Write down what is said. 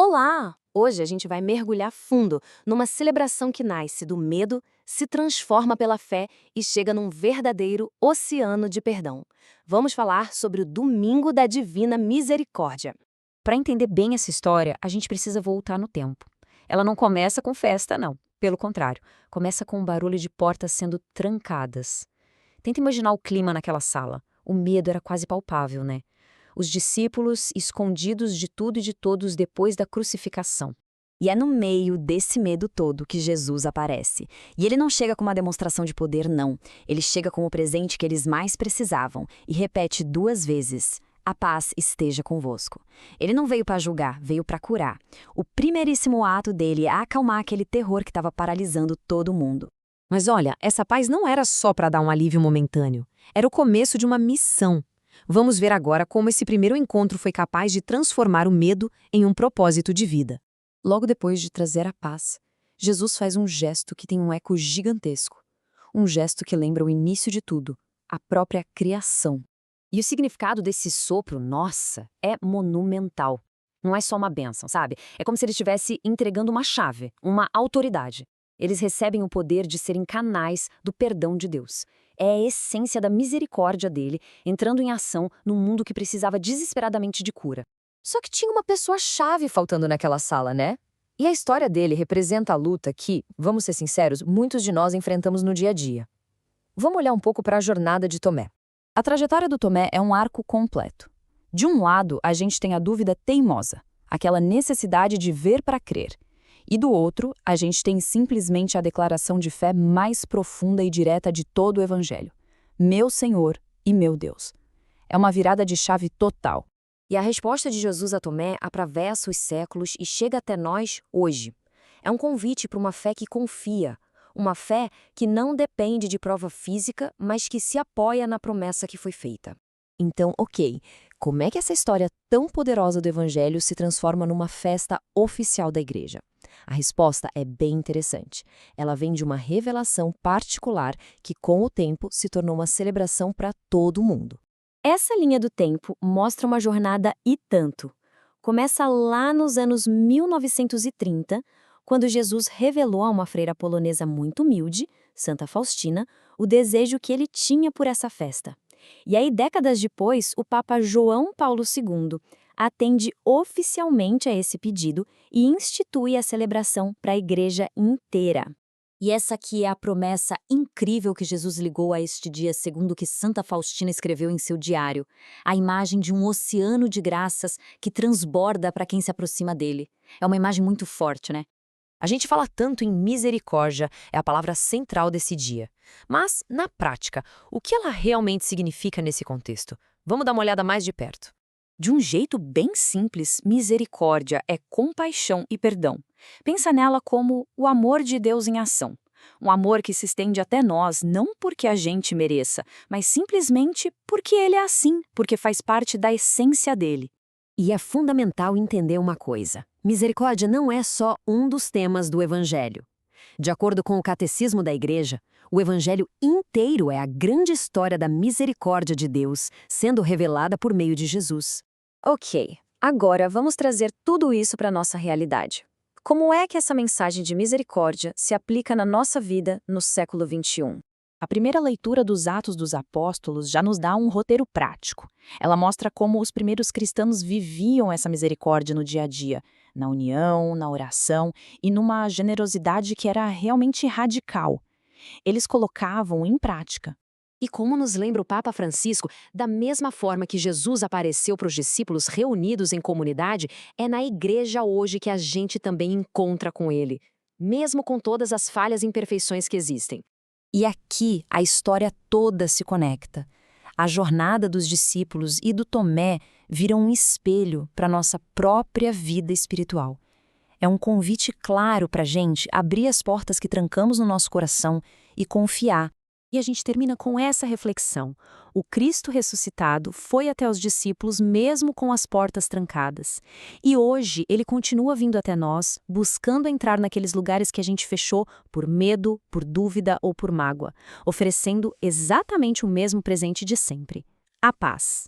Olá! Hoje a gente vai mergulhar fundo numa celebração que nasce do medo, se transforma pela fé e chega num verdadeiro oceano de perdão. Vamos falar sobre o Domingo da Divina Misericórdia. Para entender bem essa história, a gente precisa voltar no tempo. Ela não começa com festa, não. Pelo contrário, começa com um barulho de portas sendo trancadas. Tenta imaginar o clima naquela sala. O medo era quase palpável, né? Os discípulos escondidos de tudo e de todos depois da crucificação. E é no meio desse medo todo que Jesus aparece. E ele não chega com uma demonstração de poder, não. Ele chega com o presente que eles mais precisavam e repete 2 vezes: a paz esteja convosco. Ele não veio para julgar, veio para curar. O primeiríssimo ato dele é acalmar aquele terror que estava paralisando todo mundo. Mas olha, essa paz não era só para dar um alívio momentâneo. Era o começo de uma missão. Vamos ver agora como esse primeiro encontro foi capaz de transformar o medo em um propósito de vida. Logo depois de trazer a paz, Jesus faz um gesto que tem um eco gigantesco. Um gesto que lembra o início de tudo, a própria criação. E o significado desse sopro, nossa, é monumental. Não é só uma bênção, sabe? É como se ele estivesse entregando uma chave, uma autoridade. Eles recebem o poder de serem canais do perdão de Deus. É a essência da misericórdia dele entrando em ação num mundo que precisava desesperadamente de cura. Só que tinha uma pessoa-chave faltando naquela sala, né? E a história dele representa a luta que, vamos ser sinceros, muitos de nós enfrentamos no dia a dia. Vamos olhar um pouco para a jornada de Tomé. A trajetória do Tomé é um arco completo. De um lado, a gente tem a dúvida teimosa, aquela necessidade de ver para crer. E do outro, a gente tem simplesmente a declaração de fé mais profunda e direta de todo o Evangelho. Meu Senhor e meu Deus. É uma virada de chave total. E a resposta de Jesus a Tomé atravessa os séculos e chega até nós hoje. É um convite para uma fé que confia, uma fé que não depende de prova física, mas que se apoia na promessa que foi feita. Então, ok, como é que essa história tão poderosa do Evangelho se transforma numa festa oficial da igreja? A resposta é bem interessante. Ela vem de uma revelação particular que, com o tempo, se tornou uma celebração para todo mundo. Essa linha do tempo mostra uma jornada e tanto. Começa lá nos anos 1930, quando Jesus revelou a uma freira polonesa muito humilde, Santa Faustina, o desejo que ele tinha por essa festa. E aí, décadas depois, o Papa João Paulo II atende oficialmente a esse pedido e institui a celebração para a igreja inteira. E essa aqui é a promessa incrível que Jesus ligou a este dia, segundo o que Santa Faustina escreveu em seu diário. A imagem de um oceano de graças que transborda para quem se aproxima dele. É uma imagem muito forte, né? A gente fala tanto em misericórdia, é a palavra central desse dia. Mas, na prática, o que ela realmente significa nesse contexto? Vamos dar uma olhada mais de perto. De um jeito bem simples, misericórdia é compaixão e perdão. Pensa nela como o amor de Deus em ação. Um amor que se estende até nós, não porque a gente mereça, mas simplesmente porque ele é assim, porque faz parte da essência dele. E é fundamental entender uma coisa. Misericórdia não é só um dos temas do Evangelho. De acordo com o Catecismo da Igreja, o Evangelho inteiro é a grande história da misericórdia de Deus sendo revelada por meio de Jesus. Ok, agora vamos trazer tudo isso para a nossa realidade. Como é que essa mensagem de misericórdia se aplica na nossa vida no século XXI? A primeira leitura dos Atos dos Apóstolos já nos dá um roteiro prático. Ela mostra como os primeiros cristãos viviam essa misericórdia no dia a dia, na união, na oração e numa generosidade que era realmente radical. Eles colocavam em prática. E como nos lembra o Papa Francisco, da mesma forma que Jesus apareceu para os discípulos reunidos em comunidade, é na igreja hoje que a gente também encontra com ele, mesmo com todas as falhas e imperfeições que existem. E aqui a história toda se conecta. A jornada dos discípulos e do Tomé viram um espelho para a nossa própria vida espiritual. É um convite claro para a gente abrir as portas que trancamos no nosso coração e confiar. E a gente termina com essa reflexão. O Cristo ressuscitado foi até os discípulos mesmo com as portas trancadas. E hoje ele continua vindo até nós, buscando entrar naqueles lugares que a gente fechou por medo, por dúvida ou por mágoa, oferecendo exatamente o mesmo presente de sempre: a paz.